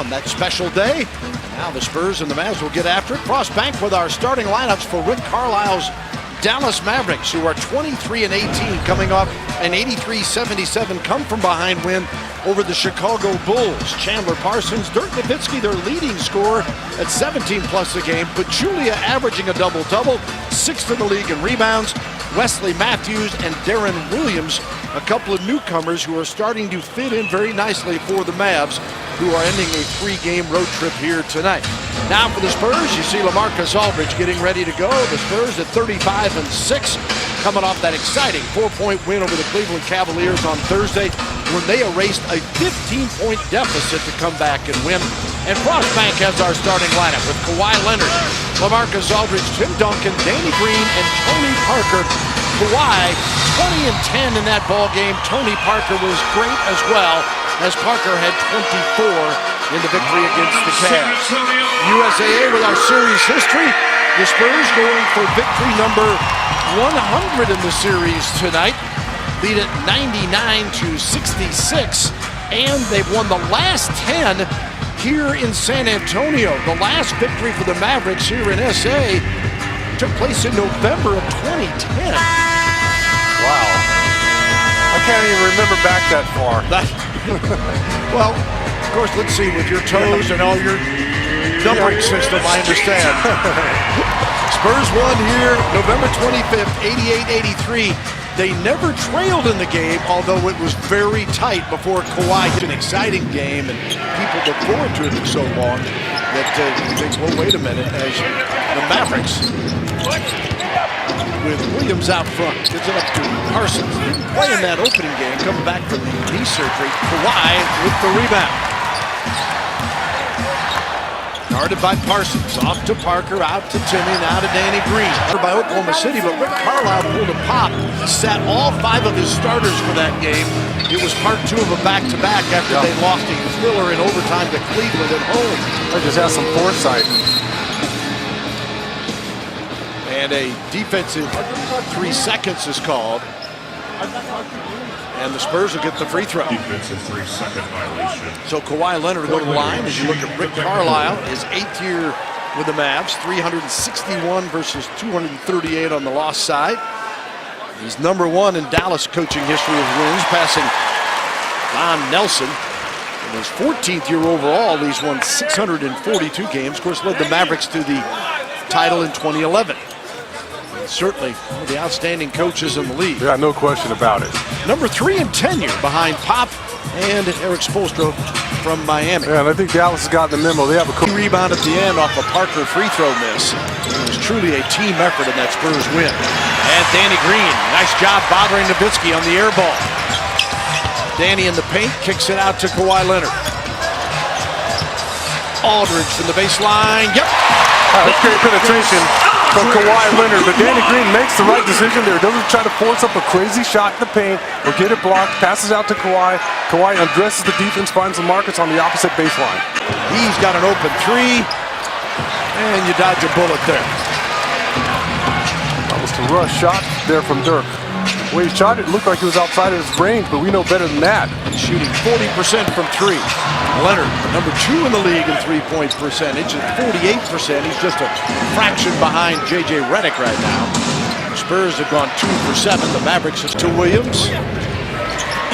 on that special day. Now the Spurs and the Mavs will get after it. Cross bank with our starting lineups for Rick Carlisle's Dallas Mavericks, who are 23-18, coming off an 83-77 come-from-behind win over the Chicago Bulls. Chandler Parsons, Dirk Nowitzki, their leading scorer at 17+ a game. Pachulia averaging a double-double, 6th in the league in rebounds. Wesley Matthews and Darren Williams, a couple of newcomers who are starting to fit in very nicely for the Mavs, who are ending a 3-game road trip here tonight. Now for the Spurs, you see LaMarcus Aldridge getting ready to go. The Spurs at 35-6, coming off that exciting 4-point win over the Cleveland Cavaliers on Thursday, when they erased a 15-point deficit to come back and win. And Frostbank has our starting lineup with Kawhi Leonard, LaMarcus Aldridge, Tim Duncan, Danny Green, and Tony Parker. Kawhi, 20-10 in that ball game. Tony Parker was great as well, as Parker had 24 in the victory against the Cavs. USAA with our series history. The Spurs going for victory number 100 in the series tonight. Lead it 99-66, and they've won the last 10 here in San Antonio. The last victory for the Mavericks here in SA took place in November of 2010. Wow. I can't even remember back that far. Well, of course, let's see, with your toes and all your numbering system, I understand. Spurs won here November 25th, 88-83. They never trailed in the game, although it was very tight before Kawhi hit an exciting game, and people look forward to it for so long that you think, well, wait a minute, as the Mavericks, with Williams out front, gets it up to Parsons. Didn't play in that opening game, coming back from the knee surgery. Kawhi with the rebound. Guarded by Parsons, off to Parker, out to Timmy, now to Danny Green. By Oklahoma City, but Rick Carlisle pulled a pop, sat all 5 of his starters for that game. It was part 2 of a back-to-back after they lost a thriller in overtime to Cleveland at home. I just have some foresight. And a defensive 3 seconds is called. And the Spurs will get the free throw. Defensive 3-second violation. So Kawhi Leonard will go to the line. As you look at Rick Carlisle, his 8th year with the Mavs, 361 versus 238 on the lost side. He's number 1 in Dallas coaching history of wins, passing Don Nelson. In his 14th year overall, he's won 642 games. Of course, led the Mavericks to the title in 2011. Certainly one of the outstanding coaches in the league. Yeah, no question about it. Number 3 in tenure behind Pop and Eric Spoelstra from Miami. Yeah, and I think Dallas has gotten the memo. They have a rebound at the end off a Parker free throw miss. It was truly a team effort in that Spurs win. And Danny Green, nice job bothering Nowitzki on the air ball. Danny in the paint, kicks it out to Kawhi Leonard. Aldridge from the baseline. Yep. That's great penetration from Kawhi Leonard, but Danny Green makes the right decision there. Doesn't try to force up a crazy shot in the paint or get it blocked. Passes out to Kawhi. Kawhi undresses the defense, finds LaMarcus on the opposite baseline. He's got an open 3, and you dodge a bullet there. That was the rush shot there from Dirk. The way he shot it, looked like he was outside of his range, but we know better than that. Shooting 40% from 3. Leonard, number 2 in the league in 3-point percentage at 48%. He's just a fraction behind J.J. Redick right now. The Spurs have gone 2 for 7. The Mavericks is to Williams.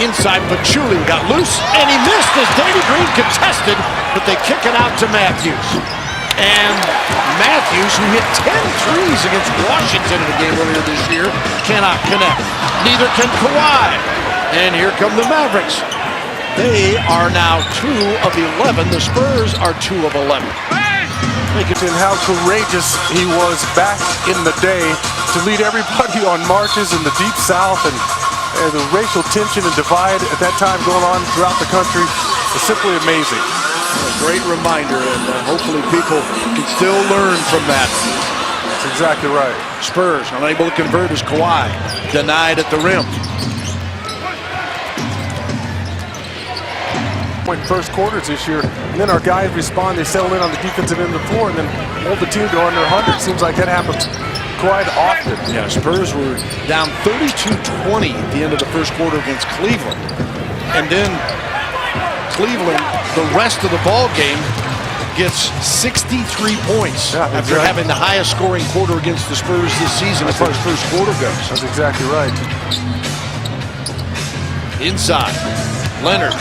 Inside, Pachulia got loose, and he missed as Danny Green contested, but they kick it out to Matthews. And Matthews, who hit 10 threes against Washington in the game earlier this year, cannot connect. Neither can Kawhi. And here come the Mavericks. They are now 2 of 11. The Spurs are 2 of 11. And how courageous he was back in the day to lead everybody on marches in the Deep South, and the racial tension and divide at that time going on throughout the country is simply amazing. A great reminder, and hopefully people can still learn from that. That's exactly right. Spurs unable to convert as Kawhi denied at the rim. First quarters this year, and then our guys respond. They settle in on the defensive end of the floor and then hold the team to under 100. Seems like that happens quite often. Yeah, Spurs were down 32-20 at the end of the first quarter against Cleveland, and then Cleveland the rest of the ball game gets 63 points after having the highest scoring quarter against the Spurs this season as far as first quarter goes. That's exactly right. Inside, Leonard,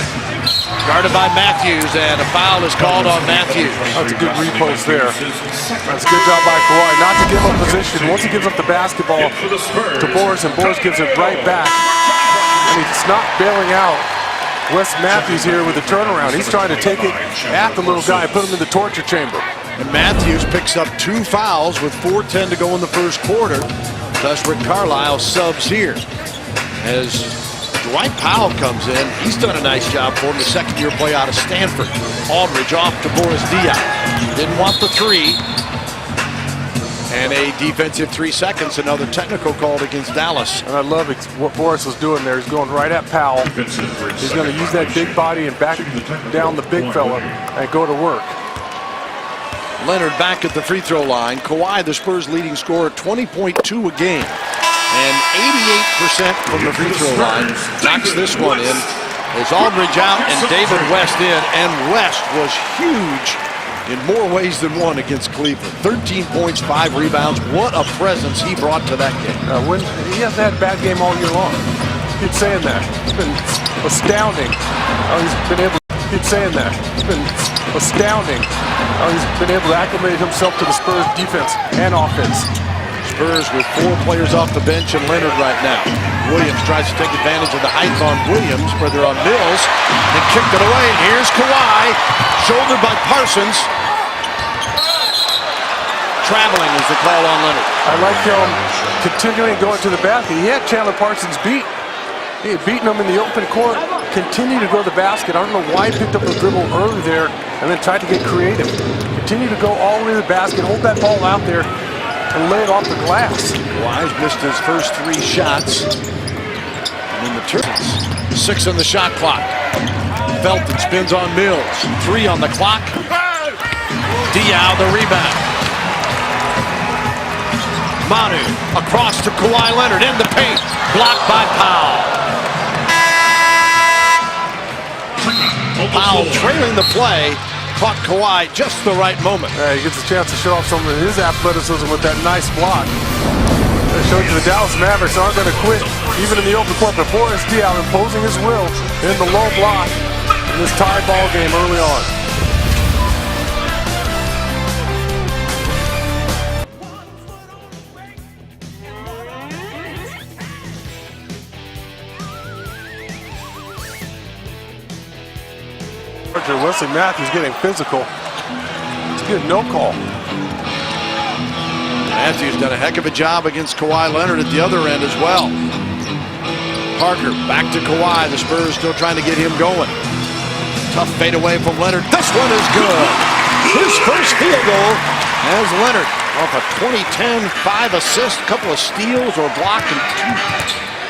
guarded by Matthews, and a foul is called on Matthews. That's a good repost there. That's a good job by Kawhi not to give up position. Once he gives up the basketball to Boris, and Boris gives it right back. And he's not bailing out Wes Matthews here with the turnaround. He's trying to take it at the little guy and put him in the torture chamber. And Matthews picks up 2 fouls with 4:10 to go in the first quarter. Thus Rick Carlisle subs here. As Dwight Powell comes in, he's done a nice job for him, the second-year play out of Stanford. Aldridge off to Boris Diaw. Didn't want the 3. And a defensive 3 seconds, another technical called against Dallas. And I love what Boris was doing there. He's going right at Powell. He's going to use that big body and back down the big fella and go to work. Leonard back at the free throw line. Kawhi, the Spurs' leading scorer, 20.2 a game. And 88% from the free throw line. Knocks this one in. As Aldridge out and David West in. And West was huge in more ways than one against Cleveland. 13 points, 5 rebounds. What a presence he brought to that game. He hasn't had a bad game all year long. Keep saying that. It's been astounding how he's been able to keep saying that. It's been astounding how he's been able to acclimate himself to the Spurs defense and offense. Spurs with 4 players off the bench and Leonard right now. Williams tries to take advantage of the height on Williams, where they're on Mills, and kicked it away. And here's Kawhi, shouldered by Parsons. Traveling is the call on Leonard. I like him continuing going to the basket. He had Chandler Parsons beat. He had beaten him in the open court, continued to go to the basket. I don't know why he picked up the dribble early there and then tried to get creative. Continue to go all the way to the basket, hold that ball out there, and lay it off the glass. Kawhi's missed his first 3 shots. And in the turns, 6 on the shot clock. Felton spins on Mills. 3 on the clock. Diaw the rebound. Manu across to Kawhi Leonard in the paint. Blocked by Powell. Powell trailing the play. Caught Kawhi just the right moment. He gets a chance to show off some of his athleticism with that nice block. That shows you the Dallas Mavericks aren't going to quit even in the open court. But Boris Diaw imposing his will in the low block in this tie ball game early on. Wesley Matthews getting physical. It's a good no call. Matthews done a heck of a job against Kawhi Leonard at the other end as well. Parker back to Kawhi. The Spurs still trying to get him going. Tough fade away from Leonard. This one is good. His first field goal as Leonard off a 2010 5 assists, a couple of steals or block and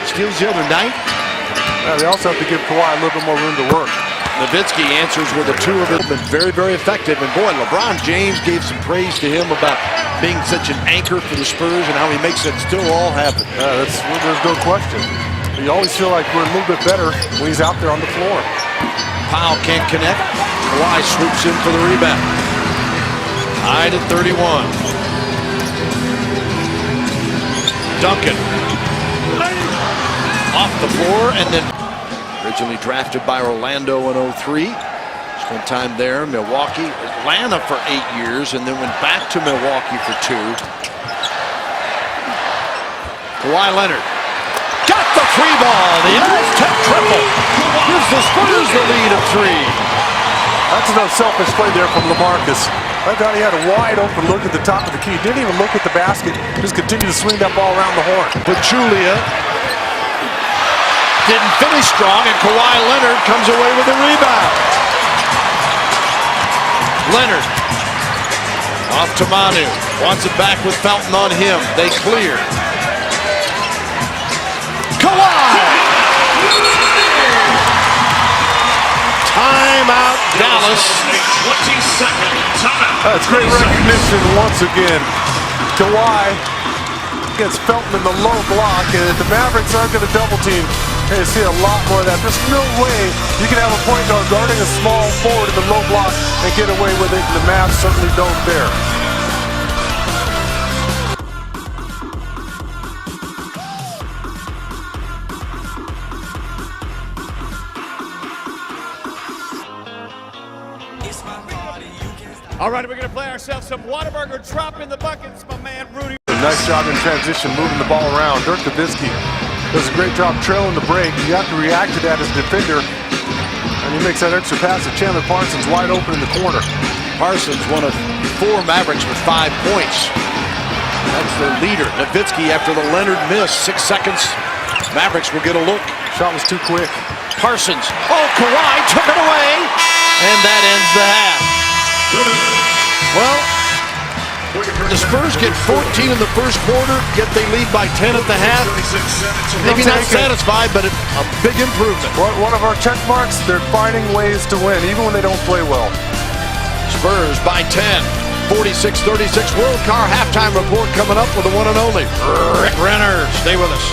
2 steals the other night. They also have to give Kawhi a little bit more room to work. Nowitzki answers with a 2 of it, been very, very effective. And boy, LeBron James gave some praise to him about being such an anchor for the Spurs and how he makes it still all happen. There's no question. You always feel like we're a little bit better when he's out there on the floor. Powell can't connect. Kawhi swoops in for the rebound. Tied at 31. Duncan off the floor and then originally drafted by Orlando in 03. Spent time there, Milwaukee, Atlanta for 8 years, and then went back to Milwaukee for 2. Kawhi Leonard got the 3 ball. The Aztec triple gives the Spurs the lead of 3. That's enough selfish play there from LaMarcus. I thought he had a wide open look at the top of the key. Didn't even look at the basket. Just continued to swing that ball around the horn. Pachulia didn't finish strong, and Kawhi Leonard comes away with a rebound. Leonard off to Manu. Wants it back with Felton on him. They clear. Kawhi! Timeout, Dallas. 20-second timeout. That's great recognition once again. Kawhi gets Felton in the low block, and the Mavericks aren't going to double team. Hey, you see a lot more of that. There's no way you can have a point guard guarding a small forward in the low block and get away with it. The Mavs certainly don't there. All right, we're going to play ourselves some Whataburger drop in the buckets, my man Rudy. Nice job in transition, moving the ball around. Dirk Nowitzki does a great job trailing the break. You have to react to that as a defender. And he makes that extra pass to Chandler Parsons wide open in the corner. Parsons, one of 4 Mavericks with 5 points. That's the leader. Nowitzki after the Leonard miss. 6 seconds. Mavericks will get a look. Shot was too quick. Parsons. Oh, Kawhi took it away. And that ends the half. Well, the Spurs get 14 in the first quarter, yet they lead by 10 at the half. Maybe not satisfied, but a big improvement. One of our check marks, they're finding ways to win, even when they don't play well. Spurs by 10, 46-36. World Car halftime report coming up with the one and only Rick Renner. Stay with us.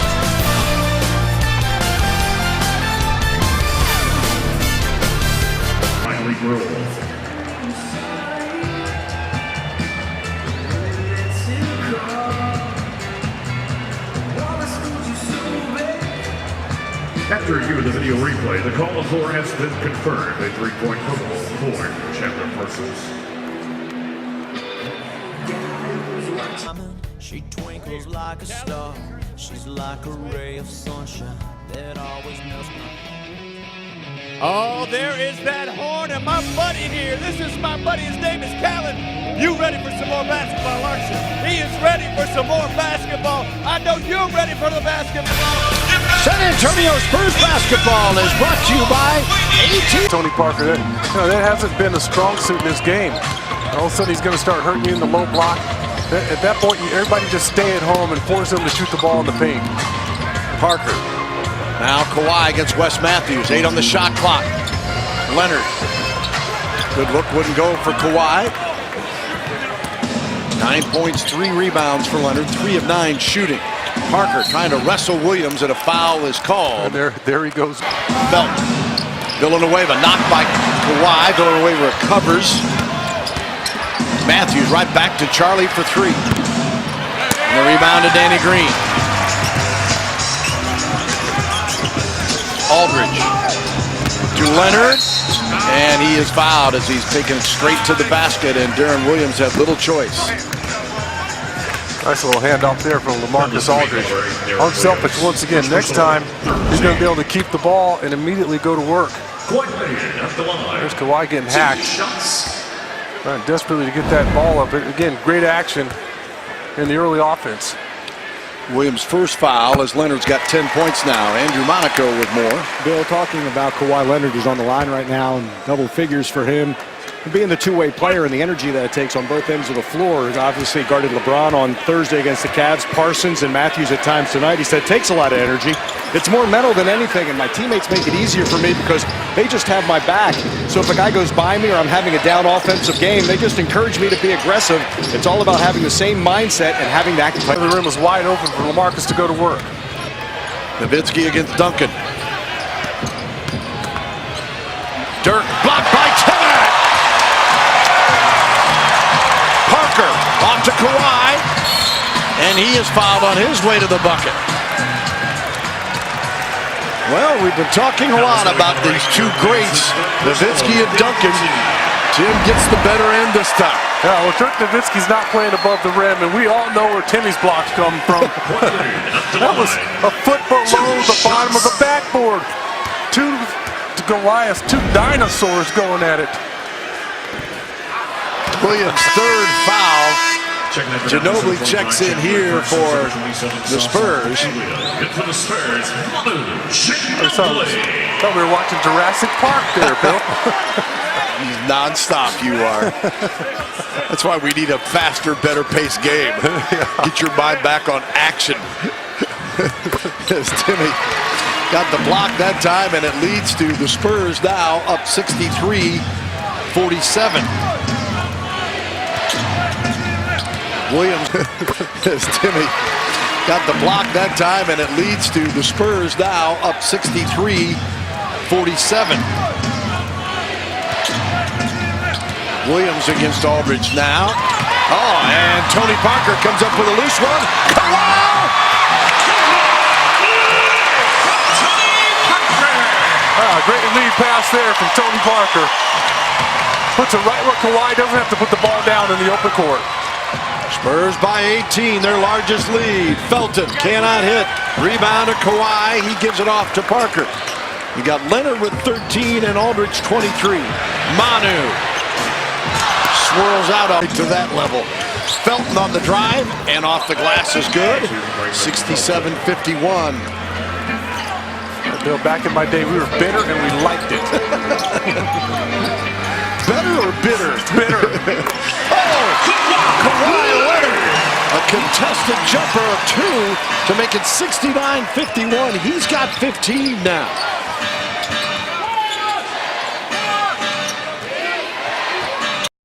Finally rules. After review of the video replay, the call for has been confirmed. A 3-point football for Chandler Parsons. She twinkles like a star. She's like a ray of sunshine that always melts my. Oh, there is that horn and my buddy here. This is my buddy. His name is Callan. You ready for some more basketball, aren't you? He is ready for some more basketball. I know you're ready for the basketball. San Antonio Spurs basketball is brought to you by AT. Tony Parker, that hasn't been a strong suit in this game. All of a sudden he's going to start hurting you in the low block. At that point, everybody just stay at home and force him to shoot the ball in the paint. Parker. Now Kawhi against Wes Matthews. 8 on the shot clock. Leonard. Good look, wouldn't go for Kawhi. 9 points, 3 rebounds for Leonard. 3 of 9 shooting. Parker trying to wrestle Williams, and a foul is called. And there he goes. Felton. Villanueva knocked by Kawhi. Villanueva recovers. Matthews right back to Charlie for 3. And the rebound to Danny Green. Aldridge to Leonard, and he is fouled as he's taken it straight to the basket, and Darren Williams had little choice. Nice little handoff there from LaMarcus Aldridge. Unselfish once again. Next time, he's going to be able to keep the ball and immediately go to work. There's Kawhi getting hacked. Trying desperately to get that ball up. Again, great action in the early offense. Williams' first foul as Leonard's got 10 points now. Andrew Monaco with more. Bill, talking about Kawhi Leonard is on the line right now, and double figures for him. Being the two-way player and the energy that it takes on both ends of the floor. He's obviously guarded LeBron on Thursday against the Cavs, Parsons and Matthews at times tonight. He said it takes a lot of energy. It's more mental than anything, and my teammates make it easier for me because they just have my back. So if a guy goes by me or I'm having a down offensive game, they just encourage me to be aggressive. It's all about having the same mindset and having that. The rim was wide open for LaMarcus to go to work. Nowitzki against Duncan. Dirk blocked by Tennant. Parker off to Kawhi, and he is fouled on his way to the bucket. Well, we've been talking a lot about these two greats, Nowitzki and Duncan. Tim gets the better end this time. Yeah, well, Dirk Nowitzki's not playing above the rim, and we all know where Timmy's blocks come from. That was a foot below the bottom of the backboard. Two Goliaths, 2 dinosaurs going at it. Williams' third foul. Ginobili checks in here for the Spurs. I thought we were watching Jurassic Park there, Bill. Non-stop you are. That's why we need a faster, better paced game. Get your mind back on action. As Timmy got the block that time, and it leads to the Spurs now up 63-47. Williams, as Timmy Got the block that time, and it leads to the Spurs now up 63-47. Williams against Aldridge now. Oh, and Tony Parker comes up with a loose one. Kawhi! Great lead pass there from Tony Parker. Puts it right where Kawhi doesn't have to put the ball down in the open court. Spurs by 18, their largest lead. Felton cannot hit. Rebound to Kawhi. He gives it off to Parker. You got Leonard with 13 and Aldridge 23. Manu swirls out up to that level. Felton on the drive and off the glass is good. 67-51. Bill, back in my day, we were bitter and we liked it. Better or bitter? Bitter. Oh, Kawhi Leonard, a contested jumper of 2 to make it 69-51. He's got 15 now.